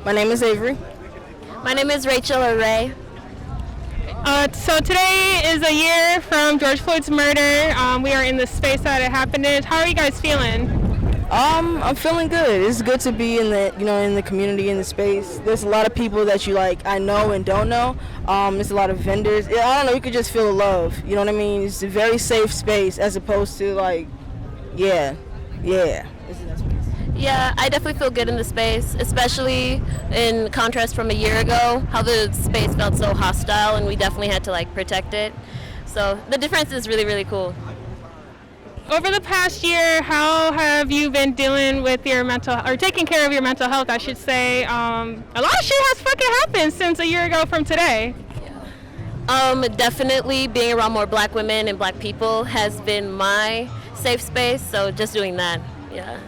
My name is Avery. My name is Rachel or Ray. So today is a year from George Floyd's murder. We are in the space that it happened in. How are you guys feeling? I'm feeling good. It's good to be in the community, in the space. There's a lot of people that I know and don't know. There's a lot of vendors. I don't know, you could just feel the love. You know what I mean? It's a very safe space as opposed to yeah. Yeah, I definitely feel good in the space, especially in contrast from a year ago, how the space felt so hostile and we definitely had to protect it. So the difference is really, really cool. Over the past year, how have you been dealing with your taking care of your mental health, I should say? A lot of shit has fucking happened since a year ago from today. Definitely being around more black women and black people has been my safe space, so just doing that, yeah.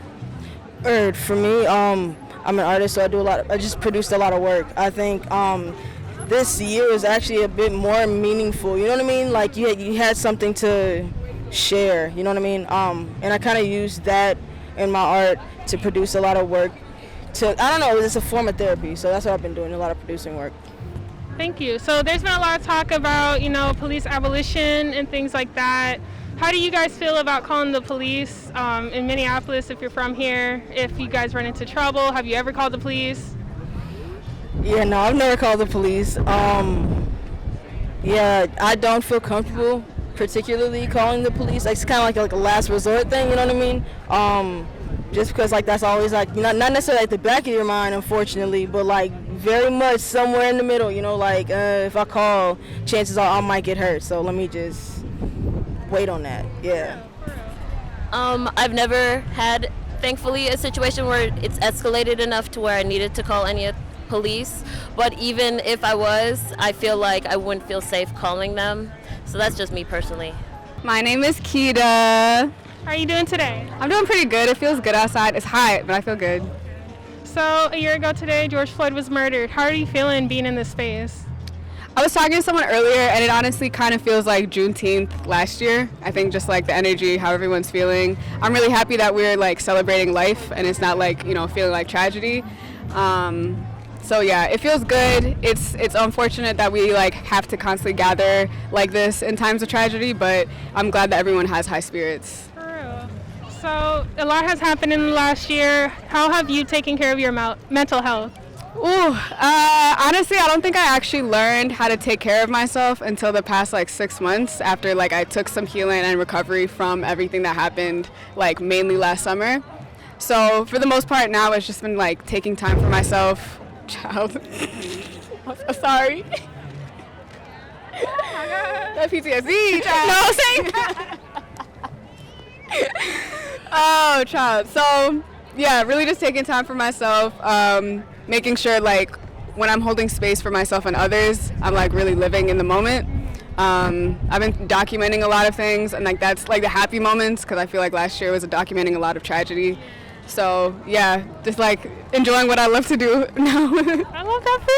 For me, I'm an artist, so I just produced a lot of work. I think this year is actually a bit more meaningful, you know what I mean? You had something to share, you know what I mean? And I kind of used that in my art to produce a lot of work. It's a form of therapy, so that's what I've been doing, a lot of producing work. Thank you. So there's been a lot of talk about, police abolition and things like that. How do you guys feel about calling the police in Minneapolis if you're from here? If you guys run into trouble, have you ever called the police? Yeah, no, I've never called the police. Yeah, I don't feel comfortable particularly calling the police. It's kind of like a last resort thing, you know what I mean? Just because that's always not necessarily at the back of your mind, unfortunately, but very much somewhere in the middle, if I call, chances are I might get hurt, so let me just wait on that. Yeah. I've never had, thankfully, a situation where it's escalated enough to where I needed to call any police, but even if I feel like I wouldn't feel safe calling them, so that's just me personally. My name is Keita. How are you doing today? I'm doing pretty good. It feels good outside. It's hot, but I feel good. So a year ago today, George Floyd was murdered. How are you feeling being in this space? I was talking to someone earlier, and it honestly kind of feels like Juneteenth last year. I think just the energy, how everyone's feeling. I'm really happy that we're celebrating life, and it's not feeling like tragedy. So yeah, it feels good. It's unfortunate that we have to constantly gather like this in times of tragedy, but I'm glad that everyone has high spirits. For real. So a lot has happened in the last year. How have you taken care of your mental health? Honestly, I don't think I actually learned how to take care of myself until the past 6 months after I took some healing and recovery from everything that happened mainly last summer. So for the most part now it's just been taking time for myself. Child. I'm so sorry. That PTSD, child. No, oh, child. So yeah, really just taking time for myself, making sure when I'm holding space for myself and others, I'm really living in the moment. I've been documenting a lot of things, and that's the happy moments, because I feel last year was documenting a lot of tragedy. So yeah, just enjoying what I love to do now. I love that for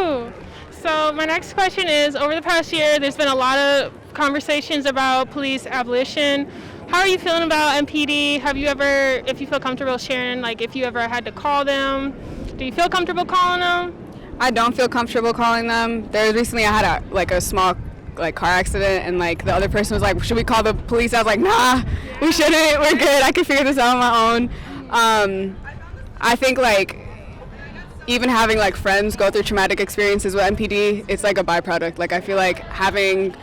you. So my next question is, over the past year, there's been a lot of conversations about police abolition. How are you feeling about MPD? Have you ever, if you feel comfortable sharing, if you ever had to call them, do you feel comfortable calling them? I don't feel comfortable calling them. Recently I had a small car accident, and the other person was like, should we call the police? I was like, nah, we shouldn't, we're good, I can figure this out on my own. I think even having friends go through traumatic experiences with MPD, it's a byproduct. I feel having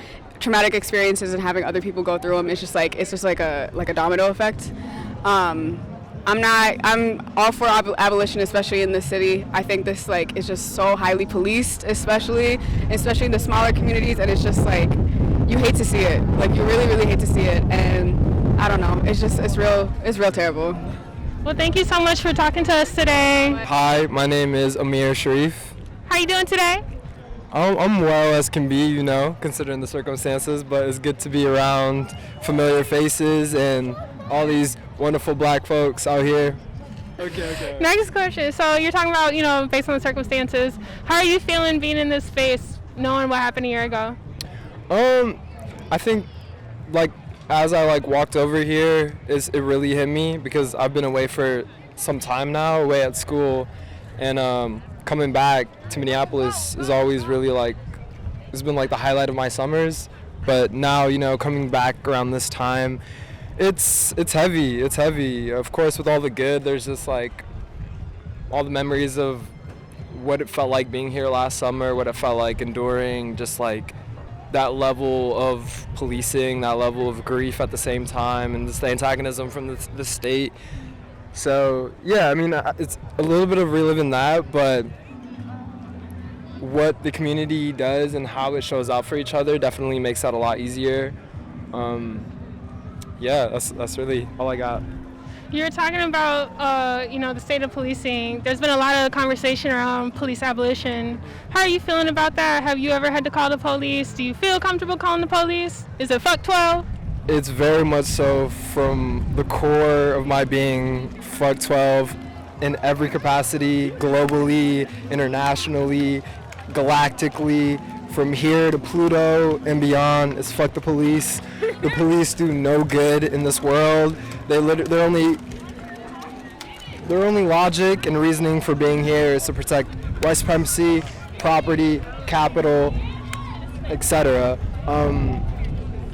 traumatic experiences and having other people go through them, it's just a domino effect. I'm all for abolition, especially in the city. I think this is just so highly policed, especially in the smaller communities, and it's just you hate to see it. You really, really hate to see it, and I don't know. It's real terrible. Well, thank you so much for talking to us today. Hi, my name is Amir Sharif. How are you doing today? I'm well as can be, considering the circumstances, but it's good to be around familiar faces and all these wonderful black folks out here. Okay. Next question. So you're talking about, based on the circumstances, how are you feeling being in this space, knowing what happened a year ago? I think, as I walked over here, it really hit me because I've been away for some time now, away at school, and coming back to Minneapolis is always really like, it's been like the highlight of my summers. But now, you know, coming back around this time, it's heavy. It's heavy. Of course, with all the good, there's just like all the memories of what it felt like being here last summer, what it felt like enduring, just like that level of policing, that level of grief at the same time, and just the antagonism from the state. So yeah, I mean, it's a little bit of reliving that, but what the community does and how it shows up for each other definitely makes that a lot easier. Yeah, that's really all I got. You're talking about, you know, the state of policing. There's been a lot of conversation around police abolition. How are you feeling about that? Have you ever had to call the police? Do you feel comfortable calling the police? Is it fuck 12? It's very much so from the core of my being, fuck 12 in every capacity, globally, internationally, galactically, from here to Pluto and beyond. It's fuck the police. The police do no good in this world. Their only logic and reasoning for being here is to protect white supremacy, property, capital, etc.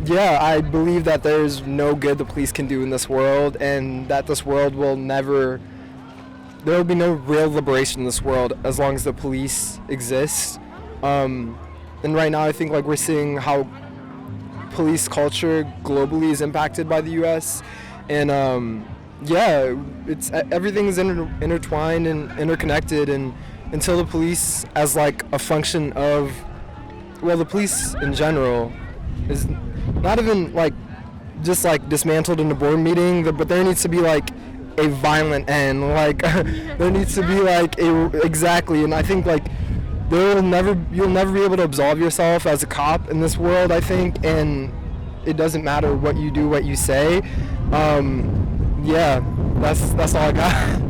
Yeah, I believe that there's no good the police can do in this world, and that this world will never, there will be no real liberation in this world as long as the police exist. And right now I think like we're seeing how police culture globally is impacted by the U.S. And yeah, it's everything is intertwined and interconnected, and until the police as like a function of, well, the police in general is not even like just like dismantled in a board meeting, but there needs to be like a violent end, like there needs to be like exactly. And I think like you'll never be able to absolve yourself as a cop in this world, I think, and it doesn't matter what you do, what you say. Yeah, that's all I got.